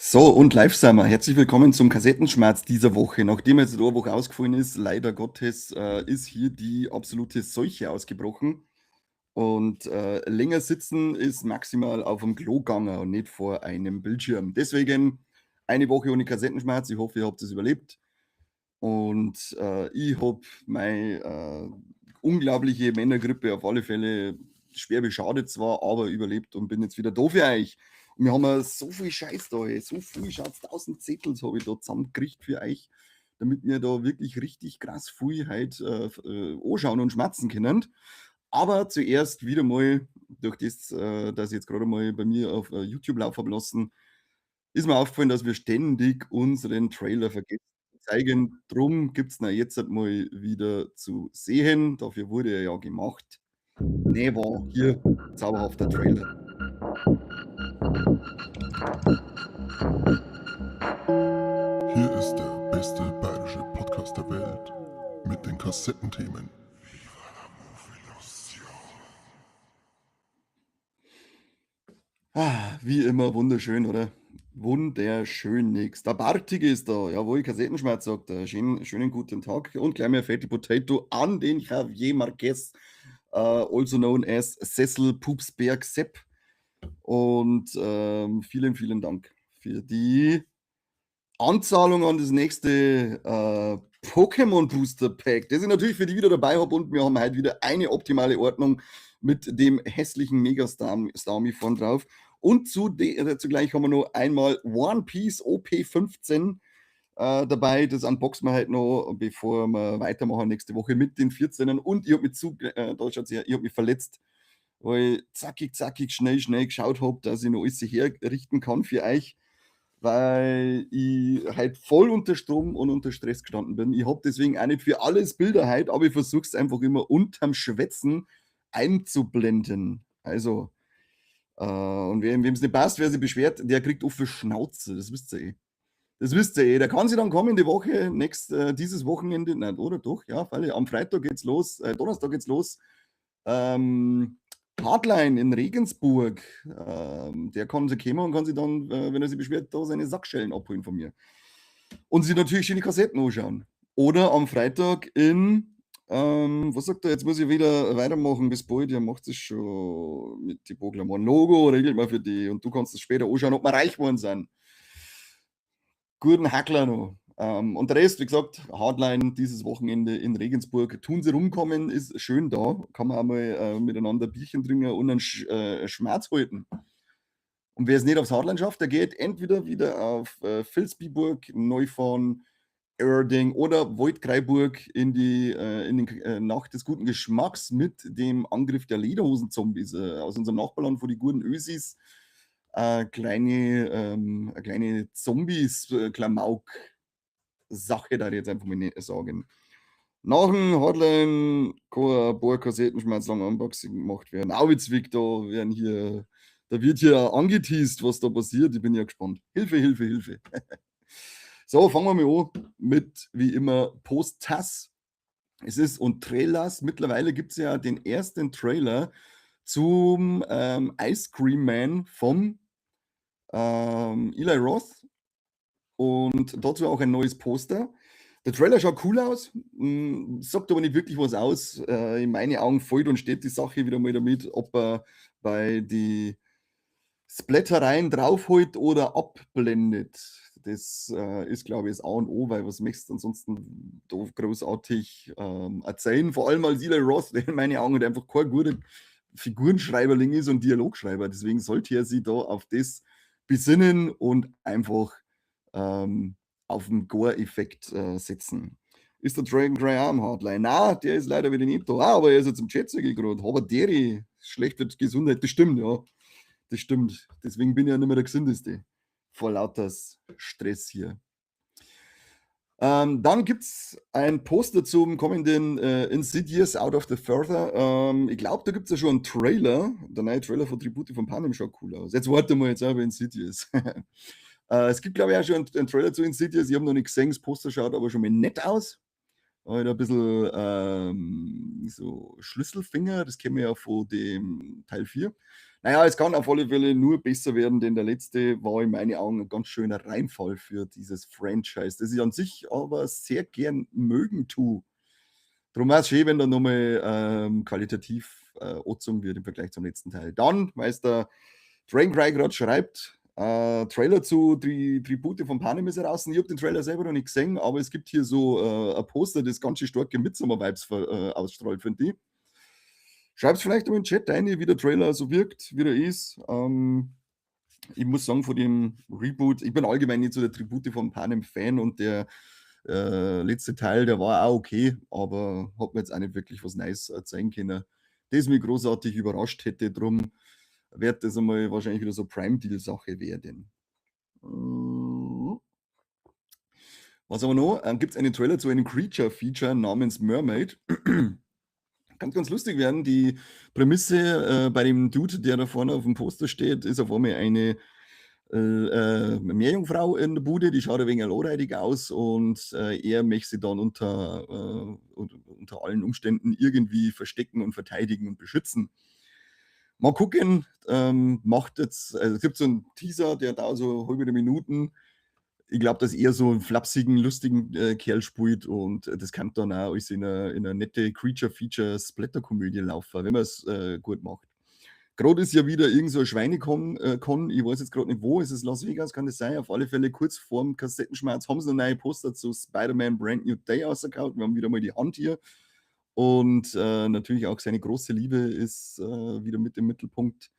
So, und live sind wir. Herzlich willkommen zum Kassettenschmerz dieser Woche. Nachdem jetzt eine Woche ausgefallen ist, leider Gottes, ist hier die absolute Seuche ausgebrochen. Und länger sitzen ist maximal auf dem Klo gegangen und nicht vor einem Bildschirm. Deswegen eine Woche ohne Kassettenschmerz. Ich hoffe, ihr habt es überlebt. Und ich habe meine unglaubliche Männergrippe auf alle Fälle schwer beschadet zwar, aber überlebt und bin jetzt wieder da für euch. Und wir haben so viel Scheiß da, ey. So viel, schaut's, 1000 Zettel habe ich da zusammengekriegt für euch, damit wir da wirklich richtig krass viel halt anschauen und schmatzen können. Aber zuerst wieder mal, durch das, dass ich jetzt gerade mal bei mir auf YouTube laufen habe lassen, ist mir aufgefallen, dass wir ständig unseren Trailer vergessen zu zeigen. Drum gibt es ihn jetzt halt mal wieder zu sehen. Dafür wurde er ja gemacht. Never, hier, zauberhafter Trailer. Hier ist der beste bayerische Podcast der Welt mit den Kassettenthemen. Wie immer wunderschön, oder? Wunderschön nix. Der Bartige ist da. Jawohl, Kassettenschmerz sagt er. Schönen guten Tag und gleich mal ein Fatty Potato an den Javier Marquez, also known as Cecil Pupsberg Sepp. Und vielen, vielen Dank für die Anzahlung an das nächste Pokémon Booster Pack, das ich natürlich für die wieder dabei habe. Und wir haben heute wieder eine optimale Ordnung mit dem hässlichen Megastarmie von drauf. Und zugleich haben wir noch einmal One Piece OP15 dabei. Das unboxen wir halt noch, bevor wir weitermachen nächste Woche mit den 14ern. Und ich habe mich, da schaut's her, ich hab mich verletzt, weil ich zackig, schnell geschaut habe, dass ich noch alles herrichten kann für euch, weil ich halt voll unter Strom und unter Stress gestanden bin. Ich habe deswegen auch nicht für alles Bilder heute, aber ich versuche es einfach immer unterm Schwätzen einzublenden. Also, und wem es nicht passt, wer sich beschwert, der kriegt auf die Schnauze. Das wisst ihr eh. Das wisst ihr eh. Der kann sich dann kommende Woche, dieses Wochenende, nein, oder doch? Ja, weil am Freitag geht's los, Donnerstag geht's los. Hardline in Regensburg. Der kann sich kommen und kann sich dann, wenn er sich beschwert, da seine Sackschellen abholen von mir. Und sich natürlich schöne Kassetten anschauen. Oder am Freitag was sagt er, jetzt muss ich wieder weitermachen, bis bald, ihr macht es schon mit die Pokémon Logo, regelt mal für die und du kannst es später anschauen, ob wir reich geworden sind. Guten Hackler noch. Und der Rest, wie gesagt, Hardline dieses Wochenende in Regensburg. Tun sie rumkommen, ist schön da. Kann man einmal miteinander Bierchen trinken und einen Schmerz halten. Und wer es nicht aufs Hardline schafft, der geht entweder wieder auf Vilsbiburg, Neufahren, Oerding oder Voigtgreiburg in den Nacht des guten Geschmacks mit dem Angriff der Lederhosen-Zombies aus unserem Nachbarland von die guten Ösis. Eine kleine Zombies-Klamauk-Sache, da ich jetzt einfach mal nicht sagen. Nach dem Hardline kann ein paar Kassettenschmerz lang Unboxing gemacht werden. Auwitzwig, da wird hier angeteased, was da passiert. Ich bin ja gespannt. Hilfe, Hilfe, Hilfe. So, fangen wir mal an mit, wie immer, Post-Tass. Es ist und Trailers. Mittlerweile gibt es ja den ersten Trailer zum Ice Cream Man vom Eli Roth und dazu auch ein neues Poster. Der Trailer schaut cool aus, sagt aber nicht wirklich was aus. In meinen Augen fällt und steht die Sache wieder mal damit, ob er bei die Splattereien draufholt oder abblendet. Das ist, glaube ich, das A und O, weil was möchtest du ansonsten da großartig erzählen? Vor allem als Eli Roth, der in meinen Augen einfach kein guter Figurenschreiberling ist und Dialogschreiber. Deswegen sollte er sich da auf das besinnen und einfach auf den Gore-Effekt setzen. Ist der Dragon Grey Arm Hardline? Na, der ist leider wieder nicht da. Aber er ist jetzt im Chat gerade. Aber der schlecht wird Gesundheit, das stimmt, ja. Das stimmt. Deswegen bin ich ja nicht mehr der Gesündeste. Vor lauter Stress hier. Dann gibt es ein Poster zum kommenden Insidious Out of the Further. Ich glaube, da gibt es ja schon einen Trailer. Der neue Trailer von Tribute von Panem schaut cool aus. Jetzt warten wir jetzt aber Insidious. Es gibt, glaube ich, auch schon einen Trailer zu Insidious. Ich habe noch nicht gesehen, das Poster schaut aber schon mal nett aus. Halt ein bisschen so Schlüsselfinger, das kennen wir ja von dem Teil 4. Naja, es kann auf alle Fälle nur besser werden, denn der letzte war in meinen Augen ein ganz schöner Reinfall für dieses Franchise, das ich an sich aber sehr gern mögen tue. Drum wäre es schön, wenn da nochmal qualitativ angezogen wird im Vergleich zum letzten Teil. Dann, weil es der Frank Cry gerade schreibt, Trailer zu die Tribute von Panem ist raus. Ich habe den Trailer selber noch nicht gesehen, aber es gibt hier so ein Poster, das ganz schön starke Midsommar-Vibes ausstrahlt, finde ich. Schreibt es vielleicht mal in den Chat rein, wie der Trailer so wirkt, wie der ist. Ich muss sagen, von dem Reboot, ich bin allgemein nicht so der Tribute von Panem Fan und der letzte Teil, der war auch okay, aber hat mir jetzt auch nicht wirklich was Neues zeigen können, das mich großartig überrascht hätte. Drum wird das einmal wahrscheinlich wieder so Prime-Deal-Sache werden. Was aber noch? Gibt es einen Trailer zu einem Creature-Feature namens Mermaid. Kann ganz lustig werden. Die Prämisse bei dem Dude, der da vorne auf dem Poster steht, ist auf einmal eine Meerjungfrau in der Bude, die schaut ein wenig lowreidig aus und er möchte sie dann unter allen Umständen irgendwie verstecken und verteidigen und beschützen. Mal gucken, macht jetzt, also es gibt so einen Teaser, der dauert so halbe Minuten. Ich glaube, dass er so einen flapsigen, lustigen Kerl spielt und das kann dann auch als in einer nette Creature-Feature-Splatter-Komödie laufen, wenn man es gut macht. Gerade ist ja wieder irgend so ein Schweinekon, ich weiß jetzt gerade nicht wo, ist es Las Vegas, kann das sein? Auf alle Fälle kurz vorm Kassettenschmerz haben sie noch neue Poster zu Spider-Man Brand New Day rausgehauen. Wir haben wieder mal die Hand hier. Und natürlich auch seine große Liebe ist wieder mit im Mittelpunkt.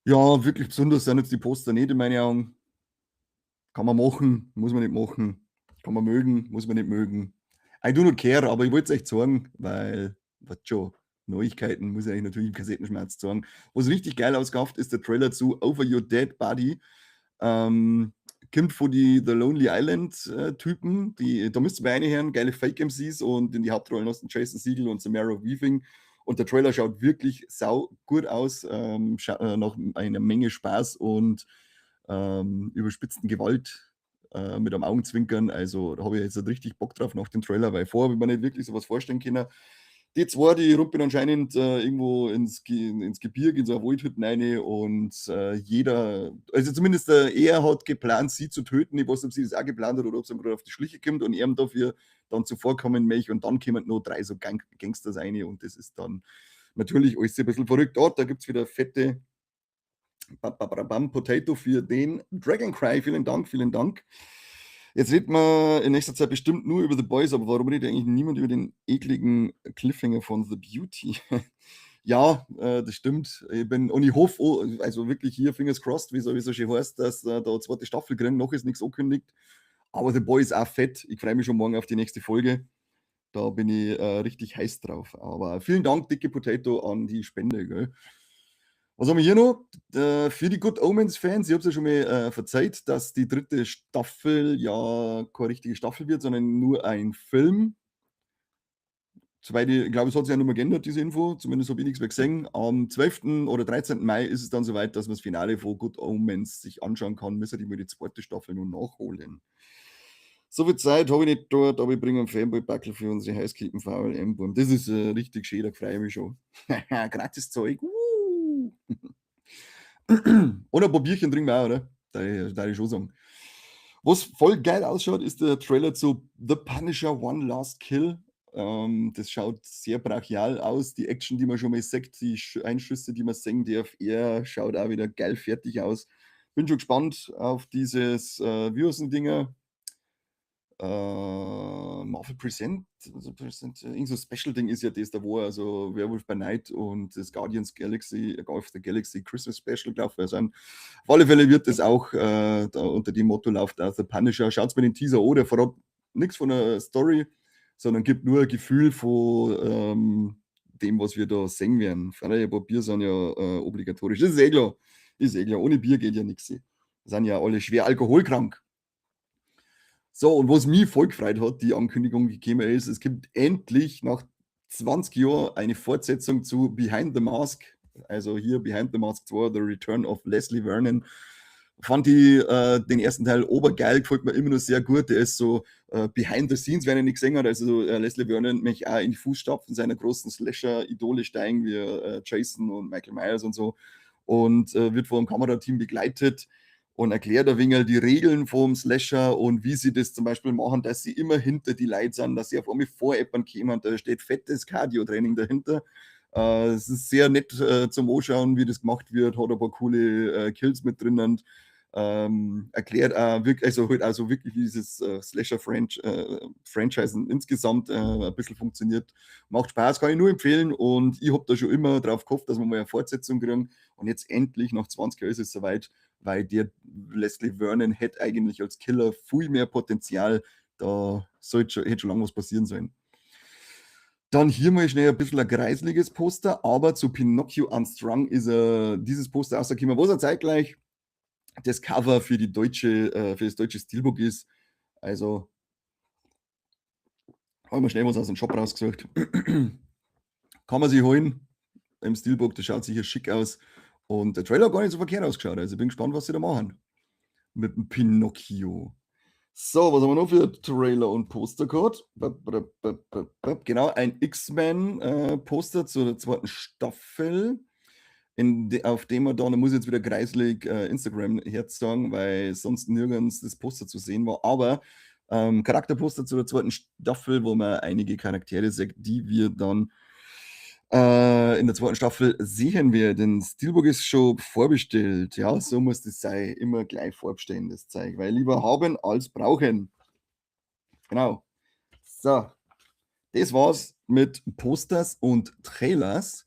Ja, wirklich besonders sind jetzt die Poster nicht in meinen Augen. Kann man machen, muss man nicht machen. Kann man mögen, muss man nicht mögen. I do not care, aber ich wollte es euch zeigen, weil, was schon, Neuigkeiten muss ich eigentlich natürlich im Kassettenschmerz zeigen. Was richtig geil ausgehaftet ist der Trailer zu Over Your Dead Body. Kommt von die The Lonely Island-Typen. Da müsst ihr bei einer hören, geile Fake-MCs und in die Hauptrollen hast du Jason Segel und Samara Weaving. Und der Trailer schaut wirklich sau gut aus, nach einer Menge Spaß und überspitzten Gewalt mit einem Augenzwinkern. Also da habe ich jetzt richtig Bock drauf nach dem Trailer, weil vorher habe ich mir nicht wirklich sowas vorstellen können. Die zwei, die rumpeln anscheinend irgendwo ins Gebirge, in so eine Waldhütte rein und jeder, also zumindest er hat geplant, sie zu töten. Ich weiß nicht, ob sie das auch geplant hat oder ob sie ihm gerade auf die Schliche kommt und ihm dafür dann zuvorkommen möchte und dann kommen noch 3 so Gangsters rein und das ist dann natürlich alles ein bisschen verrückt. Da gibt es wieder fette Potato für den Dragon Cry. Vielen Dank, vielen Dank. Jetzt redet man in nächster Zeit bestimmt nur über The Boys, aber warum redet eigentlich niemand über den ekligen Cliffhanger von The Beauty? Ja, das stimmt. Und ich hoffe, also wirklich hier, fingers crossed, wie so schön heißt, dass da eine zweite Staffel kriegen. Noch ist nichts angekündigt. Aber The Boys ist auch fett. Ich freue mich schon morgen auf die nächste Folge. Da bin ich richtig heiß drauf. Aber vielen Dank, dicke Potato, an die Spende. Gell? Was haben wir hier noch? Für die Good Omens-Fans, ich habe es ja schon mal verzeiht, dass die 3. Staffel ja keine richtige Staffel wird, sondern nur ein Film. Soweit ich glaube, es hat sich ja noch mal geändert, diese Info. Zumindest habe ich nichts mehr gesehen. Am 12. oder 13. Mai ist es dann soweit, dass man das Finale von Good Omens sich anschauen kann. Müssen die mal die 2. Staffel nur nachholen. So viel Zeit habe ich nicht dort, aber ich bringe einen Fanboy-Backel für unsere Heißkippen VLM-Boom. Das ist richtig schön, da freue ich mich schon. Gratis Zeug. Und ein paar Bierchen trinken wir auch, oder? Da ich schon sagen. Was voll geil ausschaut, ist der Trailer zu The Punisher One Last Kill. Das schaut sehr brachial aus. Die Action, die man schon mal sieht, die Einschüsse, die man sehen darf, er schaut auch wieder geil fertig aus. Bin schon gespannt auf dieses Virusen-Dinger. Marvel Present, irgend so ein Special-Ding ist ja das, da wo also Werewolf by Night und das Guardians Galaxy, of the Galaxy Christmas Special, glaube ich, sein. Auf alle Fälle wird das auch, da unter dem Motto läuft auch The Punisher. Schaut mir den Teaser an, der verrat nichts von der Story, sondern gibt nur ein Gefühl von dem, was wir da sehen werden. Ein paar Bier sind ja obligatorisch. Das ist eh klar. Ist eh klar. Ohne Bier geht ja nichts. Sind ja alle schwer alkoholkrank. So, und was mich voll gefreut hat, die Ankündigung, die gekommen ist, es gibt endlich nach 20 Jahren eine Fortsetzung zu Behind the Mask. Also hier Behind the Mask 2, The Return of Leslie Vernon. Fand ich den ersten Teil obergeil, gefällt mir immer noch sehr gut. Der ist so behind the scenes, wer ihn nicht gesehen hat. Also Leslie Vernon möchte auch in die Fußstapfen seiner großen Slasher-Idole steigen, wie Jason und Michael Myers und so. Und wird vom Kamerateam begleitet und erklärt ein wenig die Regeln vom Slasher und wie sie das zum Beispiel machen, dass sie immer hinter die Leute sind, dass sie auf einmal vor jemandem kommen. Da steht fettes Cardio-Training dahinter. Es ist sehr nett zum Anschauen, wie das gemacht wird, hat ein paar coole Kills mit drinnen. Erklärt wirklich, also wirklich, wie dieses Slasher-Franchise insgesamt ein bisschen funktioniert. Macht Spaß, kann ich nur empfehlen und ich habe da schon immer drauf gehofft, dass wir mal eine Fortsetzung kriegen und jetzt endlich, nach 20 Jahren ist es soweit, weil der Leslie Vernon hätte eigentlich als Killer viel mehr Potenzial, da hätte schon lange was passieren sollen. Dann hier mal schnell ein bisschen ein kreisliges Poster, aber zu Pinocchio Unstrung ist dieses Poster rausgekommen, was er zeitgleich das Cover für für das deutsche Steelbook ist. Also haben wir schnell was aus dem Shop rausgesucht. Kann man sich holen im Steelbook, das schaut sicher schick aus. Und der Trailer hat gar nicht so verkehrt ausgeschaut. Also ich bin gespannt, was sie da machen mit dem Pinocchio. So, was haben wir noch für Trailer und Poster gehabt? Genau, ein X-Men-Poster zur zweiten Staffel, auf dem wir da muss ich jetzt wieder kreislig Instagram herzagen, weil sonst nirgends das Poster zu sehen war. Aber Charakterposter zu der zweiten Staffel, wo man einige Charaktere sieht, die wir dann in der zweiten Staffel sehen werden. Steelbook ist schon vorbestellt. Ja, so muss das sein. Immer gleich vorbestellen, das Zeug. Weil lieber haben als brauchen. Genau. So, das war's mit Posters und Trailers.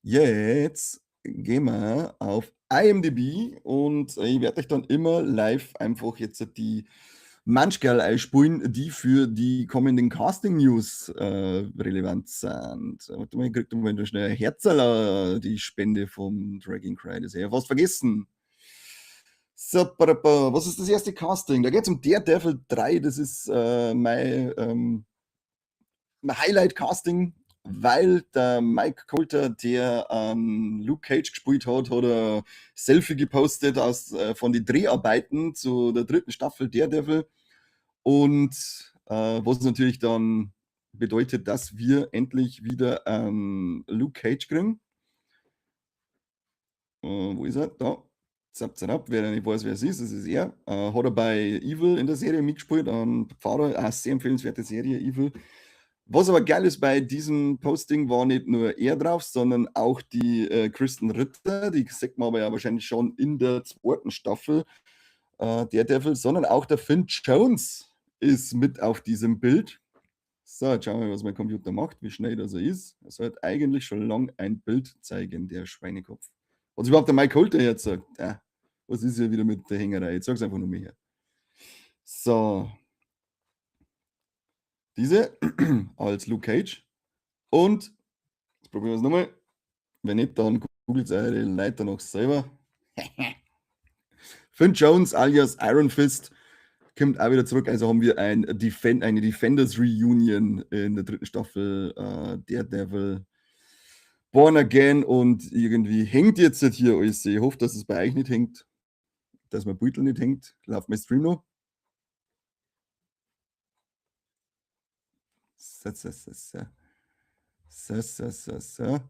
Jetzt gehen wir auf IMDb und ich werde euch dann immer live einfach jetzt die Manchkerl einspielen, die für die kommenden Casting-News relevant sind. Warte mal, ich krieg mal schnell ein Herzerl, die Spende vom Dragging Cry. Das hätte ich fast vergessen. So, was ist das erste Casting? Da geht es um Daredevil 3. Das ist mein Highlight-Casting, weil der Mike Coulter, der Luke Cage gespielt hat, hat ein Selfie gepostet von den Dreharbeiten zu der dritten Staffel Daredevil. Und was natürlich dann bedeutet, dass wir endlich wieder Luke Cage kriegen. Wo ist er? Da. Zap, zap, wer nicht weiß, wer es ist, das ist er. Hat er bei Evil in der Serie mitgespielt. Pfarrer, eine sehr empfehlenswerte Serie, Evil. Was aber geil ist bei diesem Posting, war nicht nur er drauf, sondern auch die Kristen Ritter, die sieht man aber ja wahrscheinlich schon in der zweiten Staffel Daredevil, sondern auch der Finn Jones ist mit auf diesem Bild. So, jetzt schauen wir mal, was mein Computer macht, wie schnell das er ist. Er sollte eigentlich schon lang ein Bild zeigen, der Schweinekopf. Was überhaupt der Mike Holter jetzt sagt. Was ist hier wieder mit der Hängerei? Jetzt sag's einfach nur mir her. So. Diese als Luke Cage. Und, jetzt probieren wir es nochmal. Wenn nicht, dann googelt eure Leiter noch selber. Finn Jones alias Iron Fist kommt auch wieder zurück. Also haben wir eine Defenders Reunion in der dritten Staffel Daredevil Born Again und irgendwie hängt jetzt hier alles. Ich hoffe, dass es bei euch nicht hängt, dass mein Beutel nicht hängt. Läuft mein Stream noch? So, so, so, so. So, so, so, so.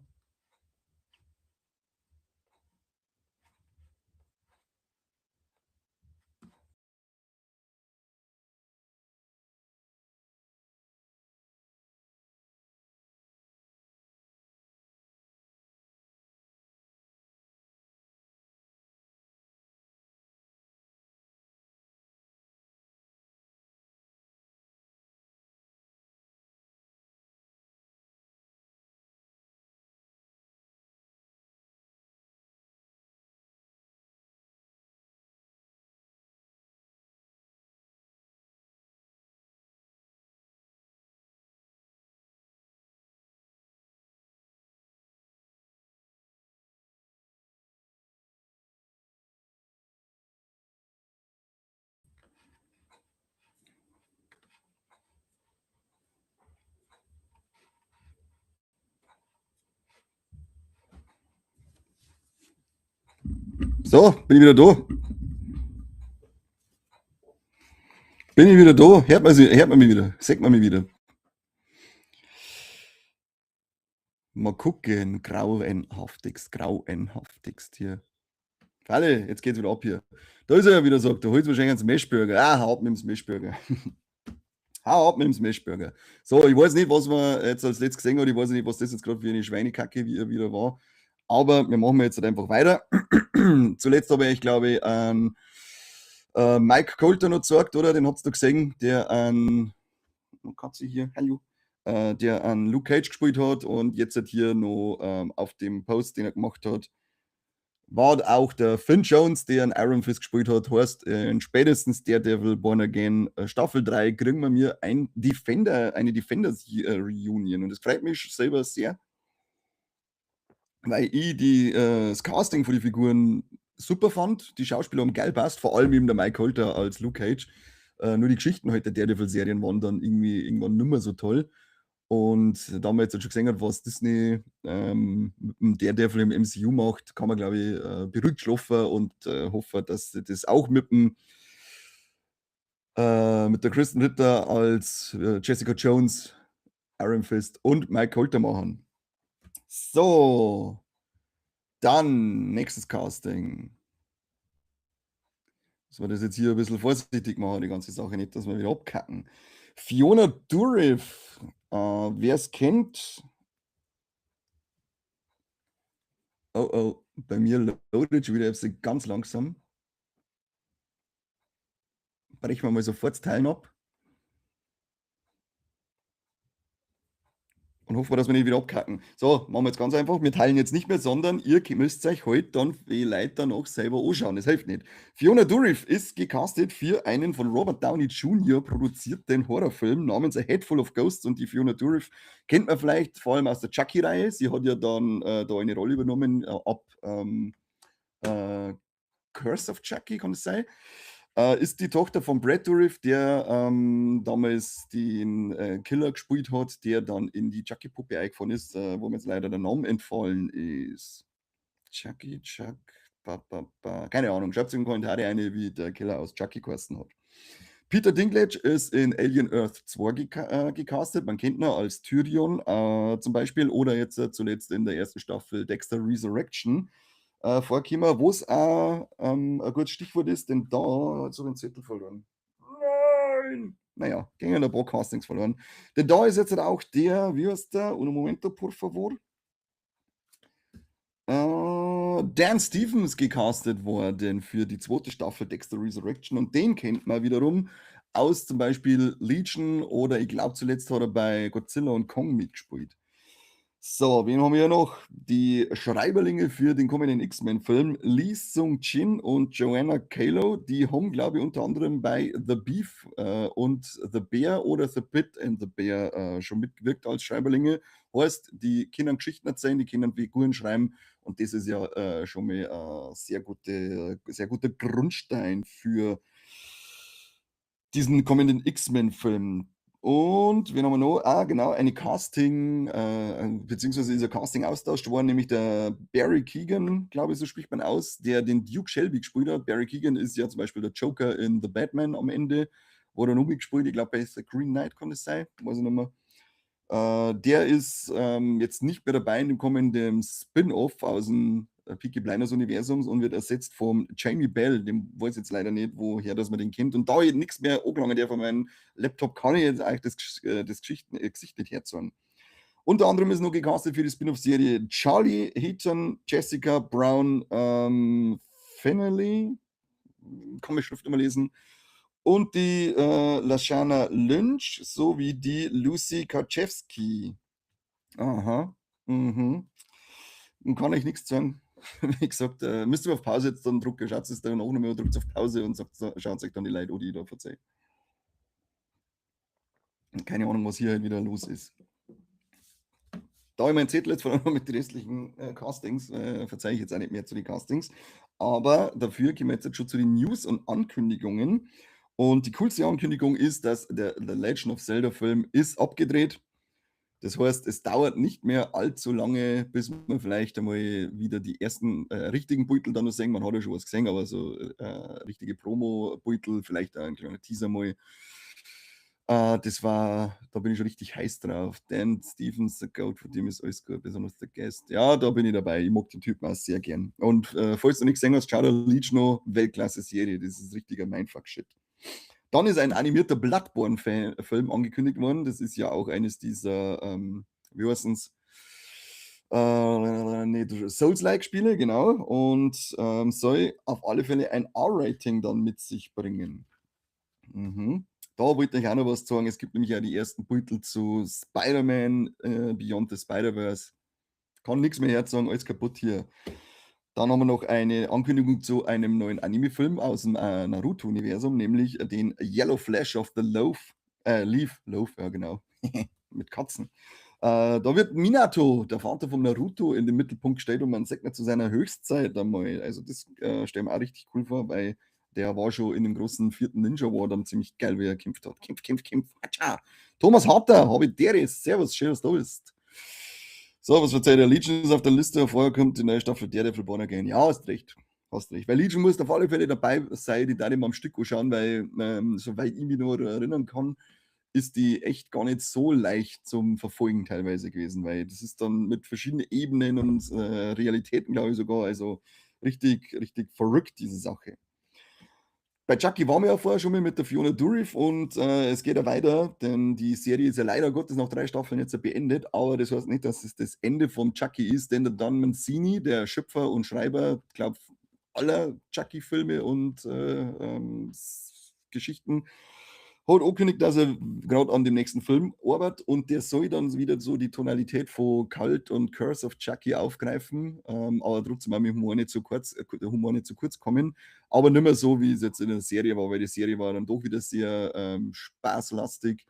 So, bin ich wieder da. Bin ich wieder da? Hört man mich wieder? Sieht man mich wieder? Mal gucken. Grauenhaftigst hier. Falle, jetzt geht's wieder ab hier. Da ist er ja wieder, sagt er. Holst wahrscheinlich einen Smashburger. Ah, hau ab mit dem Smashburger. Hau ab mit dem Smashburger. So, ich weiß nicht, was man jetzt als letztes gesehen hat. Ich weiß nicht, was das jetzt gerade für eine Schweinekacke wieder war. Aber wir machen jetzt halt einfach weiter. Zuletzt habe ich, glaube ich, Mike Colter noch gezeigt, oder? Den habt ihr gesehen, der Katze hier, hallo, der an Luke Cage gespielt hat und jetzt hat hier noch auf dem Post, den er gemacht hat, war auch der Finn Jones, der an Iron Fist gespielt hat. Heißt, in spätestens Daredevil Born Again Staffel 3 kriegen wir mir eine Defenders Reunion und das freut mich selber sehr, weil ich das Casting von den Figuren super fand. Die Schauspieler haben geil passt, vor allem eben der Mike Colter als Luke Cage. Nur die Geschichten halt der Daredevil-Serien waren dann irgendwie irgendwann nicht mehr so toll. Und da man jetzt halt schon gesehen hat, was Disney mit dem Daredevil im MCU macht, kann man, glaube ich, beruhigt schlafen und hoffen, dass sie das auch mit der Kristen Ritter als Jessica Jones, Iron Fist und Mike Colter machen. So, dann nächstes Casting. Dass wir das jetzt hier ein bisschen vorsichtig machen, die ganze Sache, nicht, dass wir wieder abkacken. Fiona Dourif, wer es kennt. Oh, oh, bei mir loadet schon wieder ganz langsam. Brechen wir mal sofort das Teilen ab. Und hoffen wir, dass wir nicht wieder abkacken. So, machen wir jetzt ganz einfach. Wir teilen jetzt nicht mehr, sondern ihr müsst euch heute dann vielleicht danach selber anschauen. Das hilft nicht. Fiona Dourif ist gecastet für einen von Robert Downey Jr. produzierten Horrorfilm namens A Head Full of Ghosts. Und die Fiona Dourif kennt man vielleicht vor allem aus der Chucky-Reihe. Sie hat ja dann da eine Rolle übernommen ab Curse of Chucky, kann es sein? Ist die Tochter von Brad Dourif, der damals den Killer gespielt hat, der dann in die Chucky-Puppe eingefallen ist, wo mir jetzt leider der Name entfallen ist. Chuck, keine Ahnung, schreibt es in die Kommentare eine, wie der Killer aus Chucky geheißen hat. Peter Dinklage ist in Alien Earth 2 gecastet. Man kennt ihn als Tyrion zum Beispiel oder jetzt zuletzt in der ersten Staffel Dexter Resurrection vorgekommen, wo es auch ein gutes Stichwort ist, denn da hat so den Zettel verloren. Nein! Naja, gingen ein paar Castings verloren. Denn da ist jetzt halt auch der, wie heißt der? Un momento, por favor. Dan Stevens gecastet worden für die zweite Staffel Dexter Resurrection und den kennt man wiederum aus zum Beispiel Legion oder ich glaube zuletzt hat er bei Godzilla und Kong mitgespielt. So, wen haben wir noch? Die Schreiberlinge für den kommenden X-Men-Film, Lee Sung-Jin und Joanna Kalo, die haben, glaube ich, unter anderem bei The Beef und The Bear oder The Pit and the Bear schon mitgewirkt als Schreiberlinge. Heißt, die können Geschichten erzählen, die können Figuren schreiben und das ist ja schon mal ein sehr guter Grundstein für diesen kommenden X-Men-Film. Und wen haben wir noch? Ah, genau, beziehungsweise ist ein Casting austauscht worden, nämlich der Barry Keoghan, glaube ich, so spricht man aus, der den Duke Shelby gespielt hat. Barry Keoghan ist ja zum Beispiel der Joker in The Batman am Ende, wo er noch mitgespielt, ich glaube, bei The Green Knight kann das sein, weiß ich nicht mehr. Der ist jetzt nicht mehr dabei in dem kommenden Spin-off aus dem Peaky Blinders Universums und wird ersetzt vom Jamie Bell, dem weiß ich jetzt leider nicht, woher dass man den kennt. Und da ich nichts mehr angelangt der von meinem Laptop, kann ich jetzt eigentlich das Gesicht nicht herzeigen. Unter anderem ist noch gecastet für die Spin-off-Serie Charlie Heaton, Jessica Brown, Fennelly, kann man Schrift immer lesen, und die Lashana Lynch sowie die Lucy Karczewski. Aha. Mhm. Dann kann ich nichts sagen. Wie gesagt, müsst ihr auf Pause jetzt dann drucken. Schaut es dann auch noch mal, drückt auf Pause und schaut euch dann die Leute an, die ich da verzeihe. Keine Ahnung, was hier halt wieder los ist. Da ich meinen Zettel jetzt verloren mit den restlichen Castings, verzeihe ich jetzt auch nicht mehr zu den Castings. Aber dafür gehen wir jetzt schon zu den News und Ankündigungen. Und die coolste Ankündigung ist, dass der Legend of Zelda Film ist abgedreht. Das heißt, es dauert nicht mehr allzu lange, bis man vielleicht einmal wieder die ersten richtigen Beutel dann noch sehen. Man hat ja schon was gesehen, aber so richtige Promo-Beutel, vielleicht auch ein kleiner Teaser mal. Da bin ich schon richtig heiß drauf. Dan Stevens, der Goat, von dem ist alles gut, besonders der Guest. Ja, da bin ich dabei. Ich mag den Typen auch sehr gern. Und falls du nicht gesehen hast, schau dir Leech noch, Weltklasse-Serie. Das ist richtiger Mindfuck-Shit. Dann ist ein animierter Bloodborne-Film angekündigt worden. Das ist ja auch eines dieser, wie heißt es? Nee, Souls-like-Spiele, genau. Und soll auf alle Fälle ein R-Rating dann mit sich bringen. Mhm. Da wollte ich auch noch was sagen. Es gibt nämlich auch die ersten Beutel zu Spider-Man Beyond the Spider-Verse. Kann nichts mehr herzagen, alles kaputt hier. Dann haben wir noch eine Ankündigung zu einem neuen Anime-Film aus dem Naruto-Universum, nämlich den Yellow Flash of the Leaf, Loaf, ja genau, mit Katzen. Da wird Minato, der Vater von Naruto, in den Mittelpunkt gestellt und man sagt nicht zu seiner Höchstzeit einmal. Also das stellen wir auch richtig cool vor, weil der war schon in dem großen 4. Ninja War dann ziemlich geil, wie er gekämpft hat. Kämpf. Hatscha. Thomas Harter, Habitäris, servus, schön, dass du da bist. So, was verzeiht der Legion ist auf der Liste. Vorher kommt die neue Staffel Daredevil Born Again. Ja, hast recht. Hast recht. Weil Legion muss auf alle Fälle dabei sein, die da mal am Stück anschauen, weil, soweit ich mich noch erinnern kann, ist die echt gar nicht so leicht zum Verfolgen teilweise gewesen, weil das ist dann mit verschiedenen Ebenen und Realitäten, glaube ich sogar, also richtig verrückt, diese Sache. Bei Chucky waren wir ja vorher schon mal mit der Fiona Dourif und es geht ja weiter, denn die Serie ist ja leider Gottes nach 3 Staffeln jetzt beendet, aber das heißt nicht, dass es das Ende von Chucky ist, denn der Don Mancini, der Schöpfer und Schreiber, glaube aller Chucky-Filme und Geschichten, hat angekündigt, dass er gerade an dem nächsten Film arbeitet und der soll dann wieder so die Tonalität von Cult und Curse of Chucky aufgreifen, aber trotzdem auch mit Humor nicht zu kurz kommen. Aber nicht mehr so, wie es jetzt in der Serie war, weil die Serie war dann doch wieder sehr spaßlastig.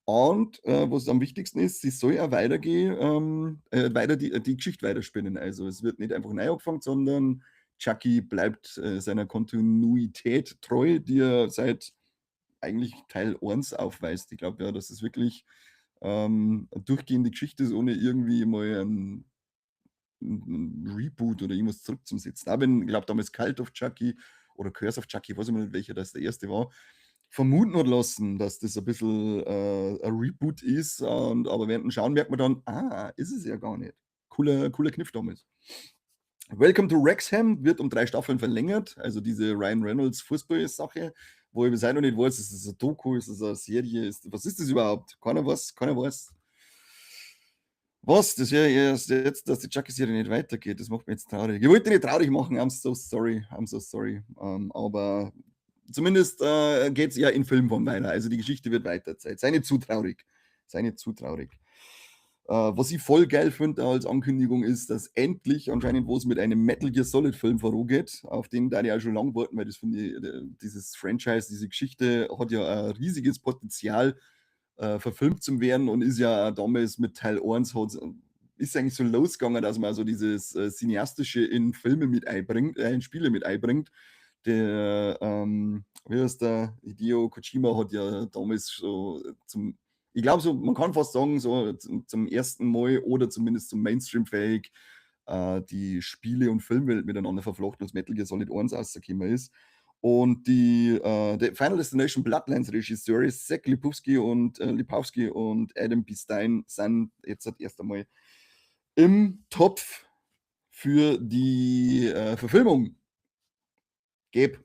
Und was am wichtigsten ist, sie soll ja weitergehen, weiter die Geschichte weiterspinnen. Also es wird nicht einfach neu angefangen, sondern Chucky bleibt seiner Kontinuität treu, die er seit eigentlich Teil 1 aufweist. Ich glaube ja, dass es wirklich eine durchgehende Geschichte ist, ohne irgendwie mal ein Reboot oder irgendwas zurückzusetzen. Auch wenn, ich glaube, damals Cult of Chucky oder Curse of Chucky, weiß ich nicht, welcher das der erste war, vermuten hat lassen, dass das ein bisschen ein Reboot ist. Aber während dem Schauen merkt man dann, ist es ja gar nicht. Cooler Kniff damals. Welcome to Wrexham wird um 3 Staffeln verlängert. Also diese Ryan Reynolds Fußball-Sache, wo ich bis heute noch nicht weiß, ist es eine Doku, ist es eine Serie, was ist das überhaupt? Keiner weiß. Was? Das wäre erst jetzt, dass die Chucky-Serie nicht weitergeht. Das macht mich jetzt traurig. Ich wollte nicht traurig machen, I'm so sorry. Aber zumindest geht es ja in Filmform weiter. Also die Geschichte wird weiterzählt. Sei nicht zu traurig. Was ich voll geil finde als Ankündigung ist, dass endlich anscheinend was mit einem Metal Gear Solid Film vorangeht, auf den da ich auch schon lange warten, weil das finde ich, dieses Franchise, diese Geschichte hat ja ein riesiges Potenzial, verfilmt zu werden und ist ja auch damals mit Teil 1 ist eigentlich so losgegangen, dass man so dieses Cineastische in Filme mit einbringt, in Spiele mit einbringt. Der, wie heißt der, Hideo Kojima hat ja damals so ich glaube so, man kann fast sagen, so zum ersten Mal oder zumindest zum Mainstream-fähig die Spiele- und Filmwelt miteinander verflochten, als Metal Gear Solid 1 rausgekommen ist. Und der Final Destination Bloodlines Regisseure Zach Lipowski und Adam B. Stein sind jetzt erst einmal im Topf für die Verfilmung. Geb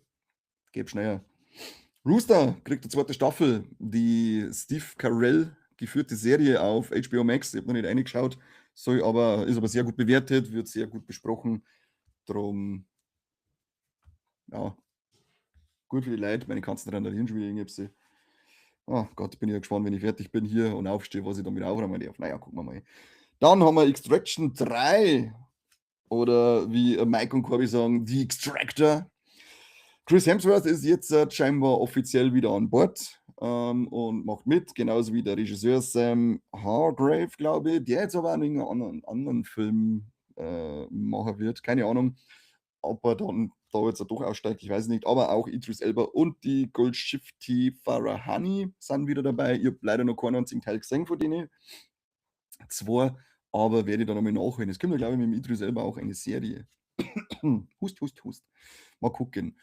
schneller. Rooster kriegt eine zweite Staffel. Die Steve Carell geführte Serie auf HBO Max. Ich habe noch nicht reingeschaut, ist aber sehr gut bewertet, wird sehr gut besprochen. Drum, ja, gut für die Leute. Meine Katzen randalieren schon wieder irgendwie. Oh Gott, bin ich ja gespannt, wenn ich fertig bin hier und aufstehe, was ich dann wieder aufräumen darf. Naja, gucken wir mal. Dann haben wir Extraction 3 oder wie Mike und Corby sagen, die Extractor. Chris Hemsworth ist jetzt scheinbar offiziell wieder an Bord und macht mit, genauso wie der Regisseur Sam Hargrave, glaube ich, der jetzt aber auch einen anderen Film machen wird. Keine Ahnung, ob er dann da jetzt doch aussteigt, ich weiß es nicht. Aber auch Idris Elba und die Goldshifteh Farahani sind wieder dabei. Ich habe leider noch keinen einzigen Teil gesehen von denen. 2, aber werde ich dann einmal nachholen. Es kommt ja, glaube ich, mit dem Idris selber auch eine Serie. Hust, hust, hust. Mal gucken.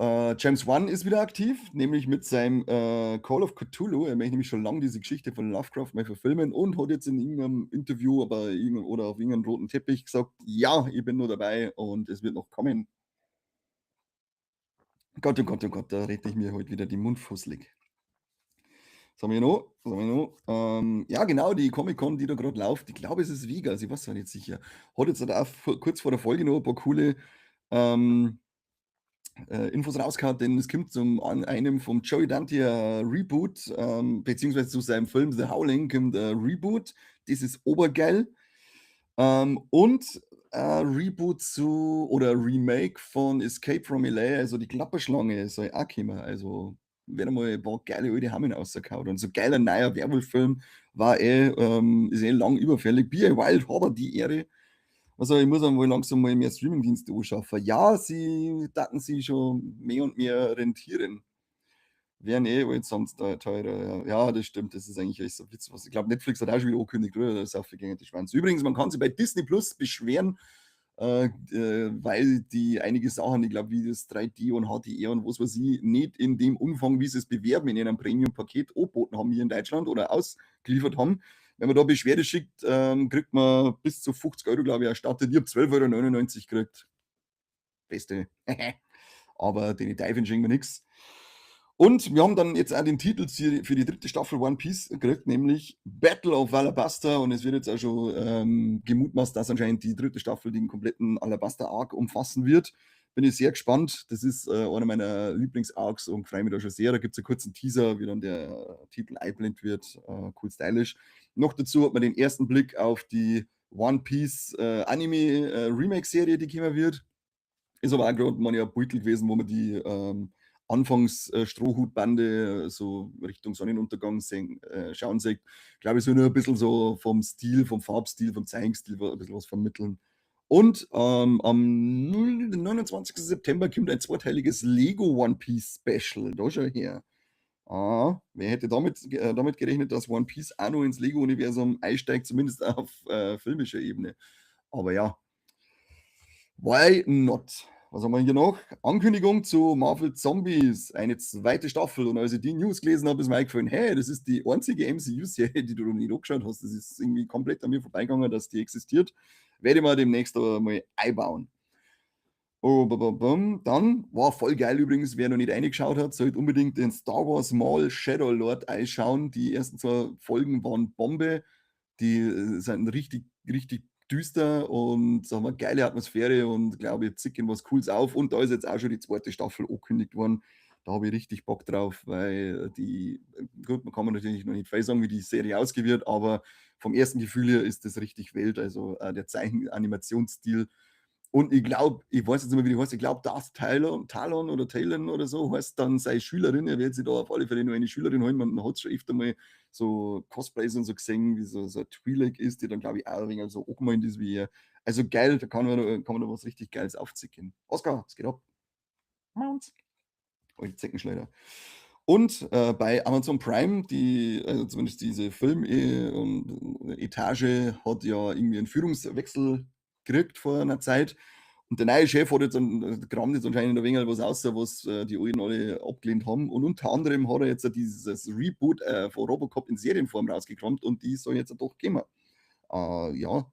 James Wan ist wieder aktiv, nämlich mit seinem Call of Cthulhu. Er möchte nämlich schon lange diese Geschichte von Lovecraft mal verfilmen und hat jetzt in irgendeinem Interview oder auf irgendeinem roten Teppich gesagt, ja, ich bin nur dabei und es wird noch kommen. Gott, oh Gott, oh Gott, da rede ich mir heute wieder die Mund fusselig. Was haben wir noch? Was haben wir noch? Ja, genau, die Comic-Con, die da gerade läuft, ich glaube, es ist Vegas, ich weiß es nicht sicher. Hat jetzt halt auch kurz vor der Folge noch ein paar coole ähm, Infos rausgehauen, denn es kommt an einem vom Joey Dante Reboot, beziehungsweise zu seinem Film The Howling kommt ein Reboot. Das ist obergeil. Und Reboot oder Remake von Escape from LA, also die Klapperschlange soll auch kommen. Also werden mal ein paar geile alte Hammern rausgehauen. Und so ein geiler neuer Werwolf-Film ist lang überfällig. Be a Wild hat er die Ehre. Also ich muss einmal langsam mal mehr Streamingdienste anschaffen. Ja, sie daten sie schon mehr und mehr rentieren. Wären halt sonst teurer. Ja, das stimmt. Das ist eigentlich echt so ein Witz. Ich glaube, Netflix hat auch schon wieder angekündigt, oder? Das ist auch vergängliche Schwanz. Übrigens, man kann sich bei Disney Plus beschweren, weil die einige Sachen, ich glaube, wie das 3D und HDR und was weiß ich, nicht in dem Umfang, wie sie es bewerben, in einem Premium-Paket angeboten haben hier in Deutschland oder ausgeliefert haben. Wenn man da Beschwerde schickt, kriegt man bis zu 50 Euro, glaube ich, erstattet. Ich habe 12,99 € gekriegt. Beste. Aber den Teufel schenken wir nichts. Und wir haben dann jetzt auch den Titel für die dritte Staffel One Piece gekriegt, nämlich Battle of Alabasta. Und es wird jetzt auch schon gemutmaßt, dass anscheinend die dritte Staffel den kompletten Alabasta-Arc umfassen wird. Bin ich sehr gespannt. Das ist einer meiner Lieblings-Arcs und freue mich da schon sehr. Da gibt es einen kurzen Teaser, wie dann der Titel einblendet wird. Cool stylisch. Noch dazu hat man den ersten Blick auf die One Piece Anime Remake-Serie, die kommen wird. Ist aber auch gerade mal ja Beutel gewesen, wo man die anfangs Strohhutbande so Richtung Sonnenuntergang schauen sieht. Glaube ich, so nur ein bisschen so vom Stil, vom Farbstil, vom Zeichenstil ein bisschen was vermitteln. Und am 29. September kommt ein zweiteiliges Lego One Piece Special. Da schon her. Wer hätte damit gerechnet, dass One Piece auch noch ins Lego-Universum einsteigt, zumindest auf filmischer Ebene. Aber ja, why not? Was haben wir hier noch? Ankündigung zu Marvel Zombies, eine zweite Staffel. Und als ich die News gelesen habe, ist mir eingefallen, hey, das ist die einzige MCU-Serie, die du noch nicht angeschaut hast. Das ist irgendwie komplett an mir vorbeigegangen, dass die existiert. Werde ich mal demnächst aber mal einbauen. Oh, dann war voll geil übrigens, wer noch nicht reingeschaut hat, sollte unbedingt den Star Wars Maul Shadow Lord einschauen. Die ersten 2 Folgen waren Bombe. Die sind richtig, richtig düster und sagen wir, geile Atmosphäre und glaube ich, zicken was Cooles auf. Und da ist jetzt auch schon die zweite Staffel angekündigt worden. Da habe ich richtig Bock drauf, weil gut, man kann man natürlich noch nicht viel sagen, wie die Serie ausgehen wird, aber vom ersten Gefühl her ist das richtig wild. Also der Zeichen-Animationsstil. Und ich glaube, ich weiß jetzt nicht mehr, wie die heißt, ich glaube, Talon oder Talon oder so heißt dann seine Schülerin. Er wird sich da auf alle Fälle nur eine Schülerin holen. Man hat schon öfter mal so Cosplays und so gesehen, wie so ein Twi'lek ist, die dann, glaube ich, auch ein wenig so angemeint ist wie er. Also geil, da kann man da was richtig Geiles aufzicken. Oskar, es geht ab. Mounts. Oh, die Zeckenschleuder. Und bei Amazon Prime, also zumindest diese Film-Etage hat ja irgendwie einen Führungswechsel gekriegt vor einer Zeit. Und der neue Chef hat kramt jetzt anscheinend ein wenig was aus, was die alten alle abgelehnt haben. Und unter anderem hat er jetzt dieses Reboot von Robocop in Serienform rausgekramt und die soll jetzt doch kommen. Ja,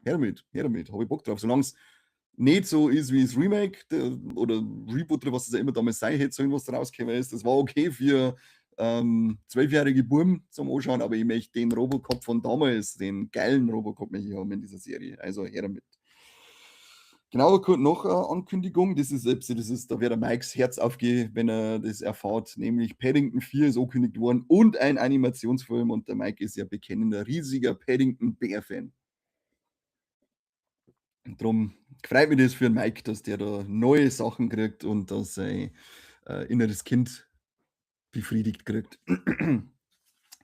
her damit, habe ich Bock drauf. Solange es nicht so ist wie das Remake oder Reboot oder was es ja immer damals sein hätte sollen, was da rausgekommen ist. Das war okay für 12-jährige Buben zum Anschauen, aber ich möchte den Robocop von damals, den geilen Robocop möchte ich haben in dieser Serie. Also her damit. Genau, noch eine Ankündigung, da wird der Mikes Herz aufgehen, wenn er das erfahrt, nämlich Paddington 4 ist angekündigt worden und ein Animationsfilm und der Mike ist ja bekennender, riesiger Paddington-Bär-Fan. Und darum freut mich das für den Mike, dass der da neue Sachen kriegt und dass sein inneres Kind befriedigt kriegt.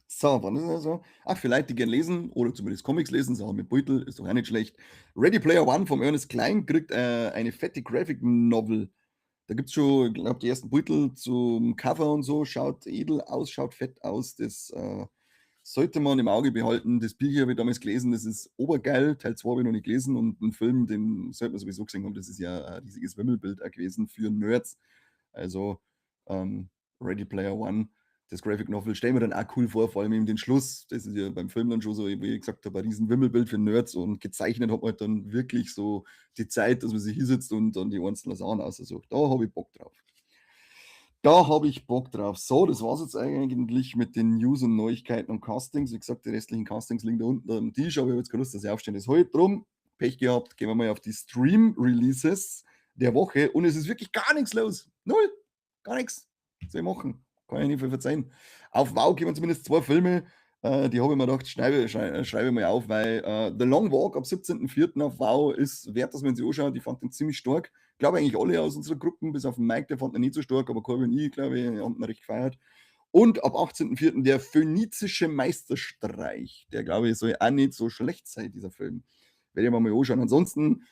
So, wann ist das so? Ach, für Leute, die gerne lesen oder zumindest Comics lesen, Sachen mit Beutel, ist doch auch nicht schlecht. Ready Player One vom Ernest Klein kriegt eine fette Graphic Novel. Da gibt es schon, ich glaube, die ersten Beutel zum Cover und so. Schaut edel aus, schaut fett aus. Das sollte man im Auge behalten. Das Buch habe ich damals gelesen, das ist obergeil. Teil 2 habe ich noch nicht gelesen und einen Film, den sollte man sowieso gesehen haben. Das ist ja ein riesiges Wimmelbild auch gewesen für Nerds. Also Ready Player One, das Graphic Novel, stellen wir dann auch cool vor, vor allem eben den Schluss. Das ist ja beim Film dann schon so, wie ich gesagt habe, ein riesen Wimmelbild für Nerds und gezeichnet hat man halt dann wirklich so die Zeit, dass man sich hinsetzt und dann die einzelnen Sachen aussucht. Da habe ich Bock drauf. Da habe ich Bock drauf. So, das war es jetzt eigentlich mit den News und Neuigkeiten und Castings. Wie gesagt, die restlichen Castings liegen da unten am Tisch, aber ich habe jetzt keine Lust, dass ich aufstehen. Das heute drum. Pech gehabt, gehen wir mal auf die Stream-Releases der Woche und es ist wirklich gar nichts los. Null. Gar nichts. Was soll ich machen? Kann ich nicht viel verzeihen. Auf Wow kommen zumindest 2 Filme. Die habe ich mir gedacht, schreibe ich mal auf, weil The Long Walk ab 17.04. auf Wow ist wert, dass man sich anschaut. Ich fand den ziemlich stark. Ich glaube eigentlich alle aus unserer Gruppe, bis auf den Mike, der fand ihn nicht so stark, aber Corby und ich, glaube ich, haben ihn recht gefeiert. Und ab 18.04. der Phönizische Meisterstreich. Der, glaube ich, soll auch nicht so schlecht sein, dieser Film. Werde ich mir mal anschauen. Ansonsten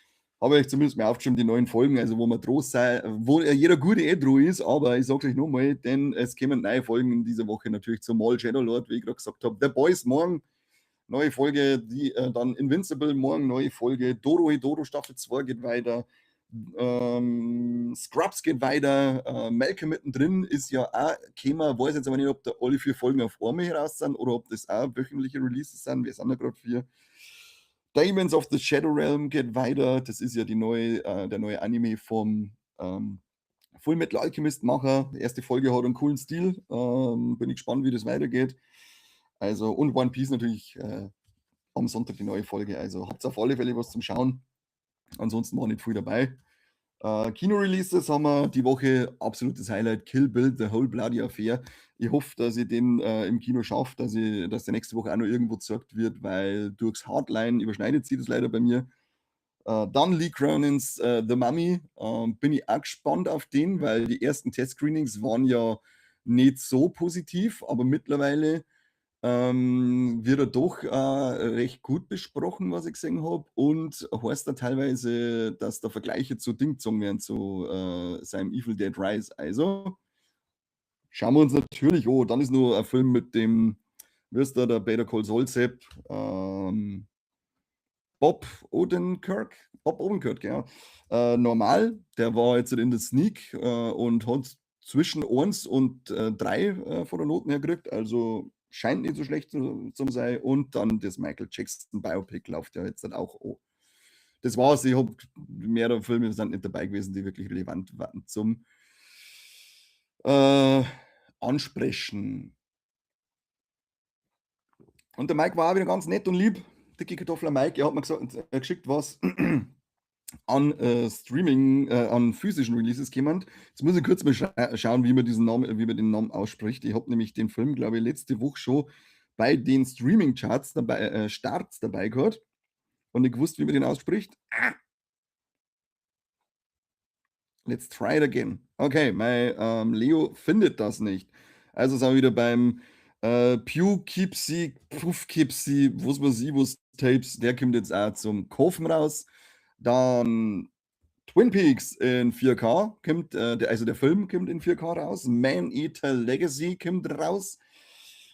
habe ich zumindest mal aufgeschrieben, die neuen Folgen, also wo man Trost sei, wo jeder gute Droh ist, aber ich sage euch nochmal, denn es kommen neue Folgen in dieser Woche natürlich zum Mall Shadowlord, wie ich gerade gesagt habe. The Boys morgen, neue Folge, die dann Invincible morgen, neue Folge, Doro Staffel 2 geht weiter, Scrubs geht weiter, Malcolm mittendrin ist ja auch Thema, weiß jetzt aber nicht, ob da alle 4 Folgen auf einmal heraus sind oder ob das auch wöchentliche Releases sind, wir sind ja gerade 4. Demons of the Shadow Realm geht weiter. Das ist ja der neue Anime vom Full Metal Alchemist Macher. Die erste Folge hat einen coolen Stil. Bin ich gespannt, wie das weitergeht. Also, und One Piece natürlich am Sonntag die neue Folge. Also habt auf alle Fälle was zum Schauen. Ansonsten war nicht viel dabei. Kino-Releases haben wir die Woche absolutes Highlight: Kill Bill, The Whole Bloody Affair. Ich hoffe, dass ich den im Kino schaffe, dass der nächste Woche auch noch irgendwo gezeigt wird, weil durchs Hardline überschneidet sich das leider bei mir. Dann Lee Cronins The Mummy. Bin ich auch gespannt auf den, weil die ersten Test-Screenings waren ja nicht so positiv, aber mittlerweile wird er doch recht gut besprochen, was ich gesehen habe. Und heißt da teilweise, dass da Vergleiche zu Ding gezogen werden, zu seinem Evil Dead Rise. Also schauen wir uns natürlich an. Dann ist nur ein Film mit dem, wie ist der Better Call Saul Sepp, Bob Odenkirk, genau. Normal, der war jetzt in der Sneak und hat zwischen 1 und 3 von der Noten her gekriegt, also scheint nicht so schlecht zu sein. Und dann das Michael Jackson Biopic läuft ja jetzt dann auch an. Das war's, ich habe mehrere Filme sind nicht dabei gewesen, die wirklich relevant waren zum Ansprechen. Und der Mike war auch wieder ganz nett und lieb. Dicke Kartoffler Mike, er hat mir geschickt, was an Streaming, an physischen Releases kommen. Jetzt muss ich kurz mal schauen, wie man den Namen ausspricht. Ich habe nämlich den Film, glaube ich, letzte Woche schon bei den Streaming-Charts dabei, Starts dabei gehabt und nicht gewusst, wie man den ausspricht. Let's try it again. Okay, mein Leo findet das nicht. Also sind wir wieder beim Poughkeepsie, was weiß ich, was Tapes, der kommt jetzt auch zum Kaufen raus. Dann Twin Peaks in 4K kommt, also der Film kommt in 4K raus. Man-Eater Legacy kommt raus.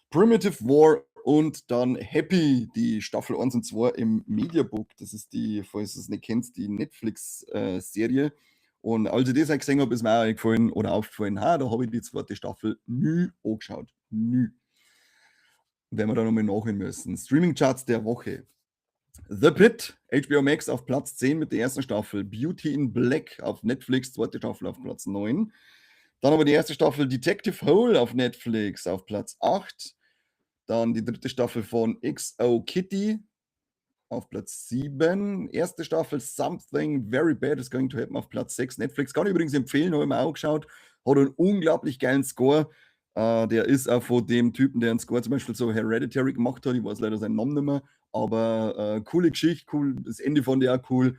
Primitive War und dann Happy, die Staffel 1 und 2 im Mediabook. Das ist die, falls ihr es nicht kennt, die Netflix-Serie. Und als ich das halt gesehen habe, ist mir auch eingefallen oder aufgefallen, da habe ich die zweite Staffel nie angeschaut. Nie. Werden wir da nochmal nachholen müssen. Streaming-Charts der Woche. The Pit, HBO Max auf Platz 10 mit der ersten Staffel. Beauty in Black auf Netflix, zweite Staffel auf Platz 9. Dann aber die erste Staffel Detective Hole auf Netflix auf Platz 8. Dann die dritte Staffel von XO Kitty auf Platz 7. Erste Staffel Something Very Bad is Going to Happen auf Platz 6. Netflix kann ich übrigens empfehlen, habe ich mir auch geschaut. Hat einen unglaublich geilen Score. Der ist auch von dem Typen, der einen Score zum Beispiel so Hereditary gemacht hat. Ich weiß leider seinen Namen nicht mehr. Aber coole Geschichte, cool. Das Ende fand ich auch cool.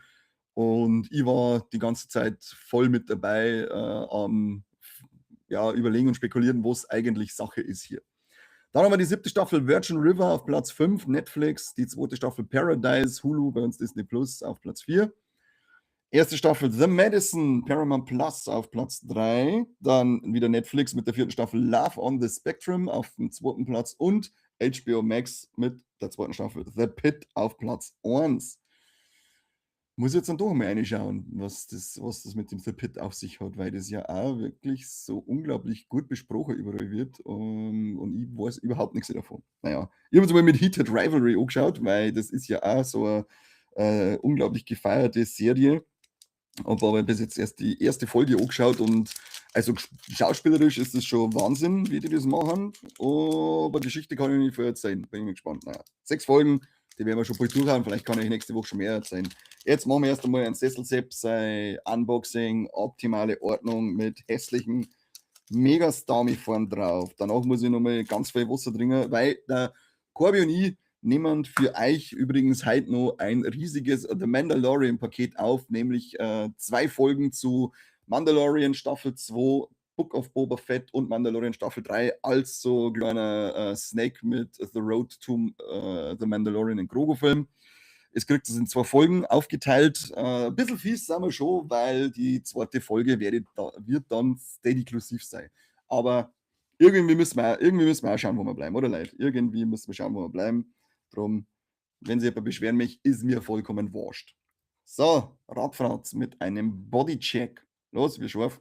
Und ich war die ganze Zeit voll mit dabei am Überlegen und Spekulieren, was eigentlich Sache ist hier. Dann haben wir die 7. Staffel Virgin River auf Platz 5, Netflix. Die 2. Staffel Paradise, Hulu, bei uns Disney Plus auf Platz 4. Erste Staffel The Medicine, Paramount Plus auf Platz 3. Dann wieder Netflix mit der 4. Staffel Love on the Spectrum auf dem 2. Platz. Und HBO Max mit der zweiten Staffel. The Pitt auf Platz 1. Muss jetzt dann doch mal reinschauen, was das mit dem The Pitt auf sich hat, weil das ja auch wirklich so unglaublich gut besprochen überall wird, und ich weiß überhaupt nichts davon. Naja, ich habe jetzt mal mit Heated Rivalry angeschaut, weil das ist ja auch so eine unglaublich gefeierte Serie. Habe aber bis jetzt erst die erste Folge angeschaut und also schauspielerisch ist es schon Wahnsinn, wie die das machen. Aber Geschichte kann ich nicht viel erzählen. Bin ich mal gespannt. Naja, 6 Folgen, die werden wir schon bald durchhauen. Vielleicht kann ich nächste Woche schon mehr erzählen. Jetzt machen wir erst einmal ein Sesselsepp, sein Unboxing, optimale Ordnung mit hässlichen Megastarmi vorn drauf. Danach muss ich nochmal ganz viel Wasser trinken, weil der Corby und ich nehmen für euch übrigens heute noch ein riesiges The Mandalorian-Paket auf, nämlich 2 Folgen zu Mandalorian Staffel 2, Book of Boba Fett und Mandalorian Staffel 3 als so kleiner Snake mit The Road to The Mandalorian in Grogu-Film. Es kriegt es in 2 Folgen aufgeteilt. Ein bisschen fies sind wir schon, weil die zweite Folge wird dann Steady-inklusiv sein. Aber irgendwie müssen wir auch schauen, wo wir bleiben, oder Leute? Irgendwie müssen wir schauen, wo wir bleiben. Drum, wenn sich jemand beschweren möchte, ist mir vollkommen wurscht. So, Radfratz mit einem Bodycheck. Los, wie scharf.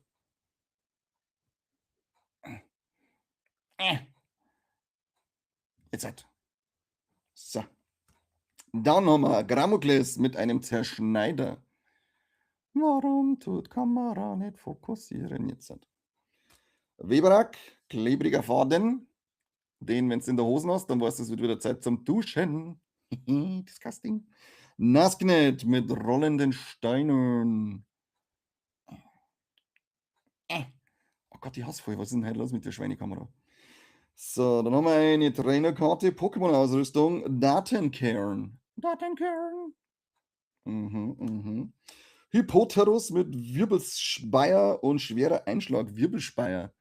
Jetzt halt. So. Dann haben wir Grammokles mit einem Zerschneider. Warum tut Kamera nicht fokussieren jetzt? Weberak, klebriger Faden. Den, wenn du in der Hosen hast, dann weißt du, es wird wieder Zeit zum Duschen. Disgusting. Nasknet mit rollenden Steinen. Oh Gott, die Hassvoll. Was ist denn heute los mit der Schweinekamera? So, dann haben wir eine Trainerkarte, Pokémon-Ausrüstung, Datenkern. Datenkern. Hippoterus mit Wirbelspeier und schwerer Einschlag. Wirbelspeier.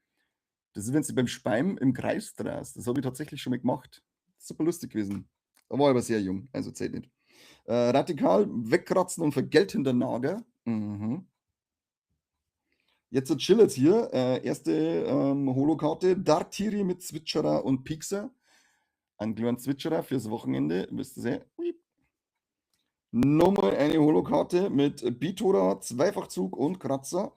Das ist, wenn du beim Speim im Kreis drehst. Das habe ich tatsächlich schon mal gemacht. Super lustig gewesen. Da war ich aber sehr jung, also zählt nicht. Radikal, wegkratzen und vergeltender Nager. Jetzt so Chillers hier. Erste Holokarte. Dartiri mit Zwitscherer und Pixar. Ein kleiner Zwitscherer fürs Wochenende. Wisst ihr sehr. Nochmal eine Holokarte mit Bitora, Zweifachzug und Kratzer.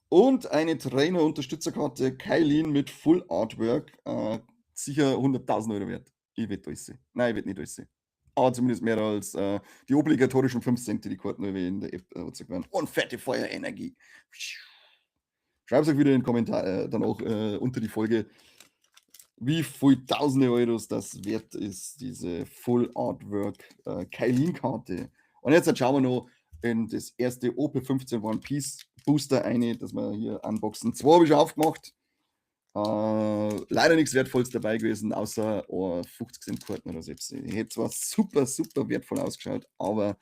Und eine Trainer-Unterstützerkarte Kailin mit Full Artwork. Sicher 100.000 Euro wert. Ich wette alles. Nein, ich wette nicht alles. Aber zumindest mehr als die obligatorischen 5 Cent, die die Karten in der App angezeigt werden. Und fette Feuerenergie. Schreibt es euch wieder in den Kommentar dann auch unter die Folge, wie viel tausende Euros das wert ist, diese Full Artwork Kailin-Karte. Und jetzt schauen wir noch in das erste OP15 One Piece Booster eine, das wir hier unboxen. 2 habe ich schon aufgemacht. Leider nichts Wertvolles dabei gewesen, außer 50 Cent Karten oder selbst. Ich hätte zwar super, super wertvoll ausgeschaut, aber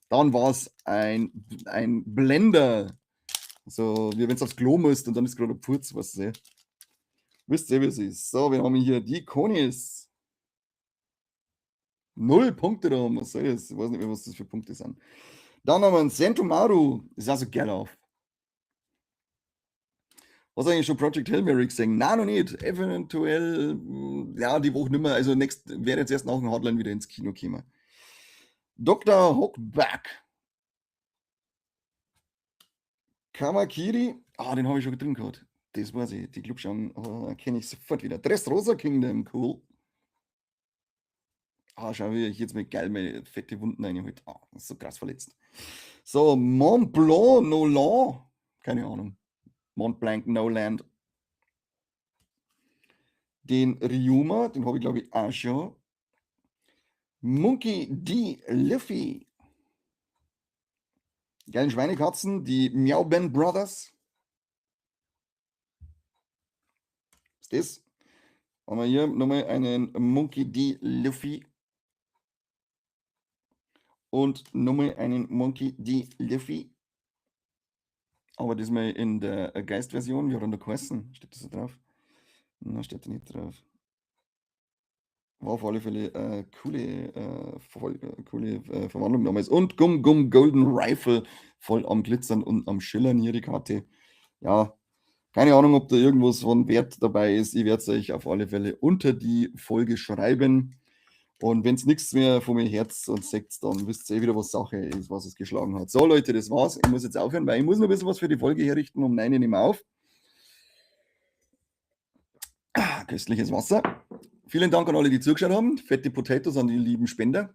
dann war es ein Blender. So, wie wenn es aufs Klo musst und dann ist gerade ein Purz, was du. Wisst ihr, wie es ist? So, wir haben hier die Konis. 0 Punkte da, was soll das? Ich weiß nicht mehr, was das für Punkte sind. Dann haben wir einen Sentomaru. Das ist also geil auf. Hast du eigentlich schon Project Hail Mary gesehen? Nein, noch nicht. Eventuell, ja, die Woche nicht mehr. Also, wäre jetzt erst nach dem Hardline wieder ins Kino gekommen. Dr. Hookback. Kamakiri. Den habe ich schon drin gehabt. Das weiß ich. Die Clubschauen kenne ich sofort wieder. Dressrosa Kingdom, cool. Schau, wie ich jetzt mit geil meine fette Wunden reinholt. Das ist so krass verletzt. So, Mont Blanc Noland. Keine Ahnung. Mont Blanc Noland. Den Ryuma, den habe ich glaube ich auch schon. Monkey D. Luffy. Geilen Schweinekatzen, die Miauben Brothers. Was ist das? Haben wir hier nochmal einen Monkey D. Luffy. Und nochmal einen Monkey D. Luffy. Aber diesmal in der Geistversion. Wie hat er da geheißen? Steht das da drauf? Na, steht da nicht drauf. War auf alle Fälle coole Verwandlung damals. Und Gum Gum Golden Rifle, voll am Glitzern und am Schillern hier die Karte. Ja, Keine Ahnung, ob da irgendwas von Wert dabei ist. Ich werde es euch auf alle Fälle unter die Folge schreiben. Und wenn es nichts mehr von mir Herz und seht, dann wisst ihr eh wieder, was Sache ist, was es geschlagen hat. So, Leute, das war's. Ich muss jetzt aufhören, weil ich muss noch ein bisschen was für die Folge herrichten. Um 9 Uhr nehmen wir auf. Köstliches Wasser. Vielen Dank an alle, die zugeschaut haben. Fette Potatoes an die lieben Spender.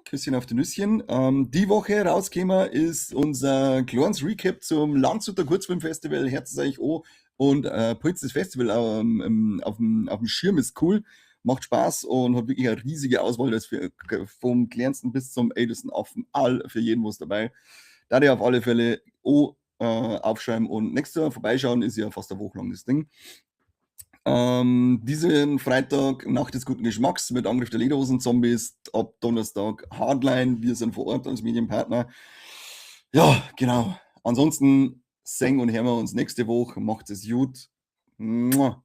Küsschen auf die Nüsschen. Die Woche rausgekommen ist unser kleines Recap zum Landshuter Kurzfilmfestival. Herzlich euch an. Und Prinz das Festival auf dem Schirm ist cool. Macht Spaß und hat wirklich eine riesige Auswahl. Da ist vom kleinsten bis zum ältesten Affen all für jeden was dabei. Da ihr auf alle Fälle aufschreiben und nächstes Jahr vorbeischauen, ist ja fast eine Woche lang das Ding. Diesen Freitag Nacht des guten Geschmacks mit Angriff der Lederhosen-Zombies, ab Donnerstag Hardline, wir sind vor Ort als Medienpartner. Ja, genau. Ansonsten sehen und hören wir uns nächste Woche. Macht es gut. Mua.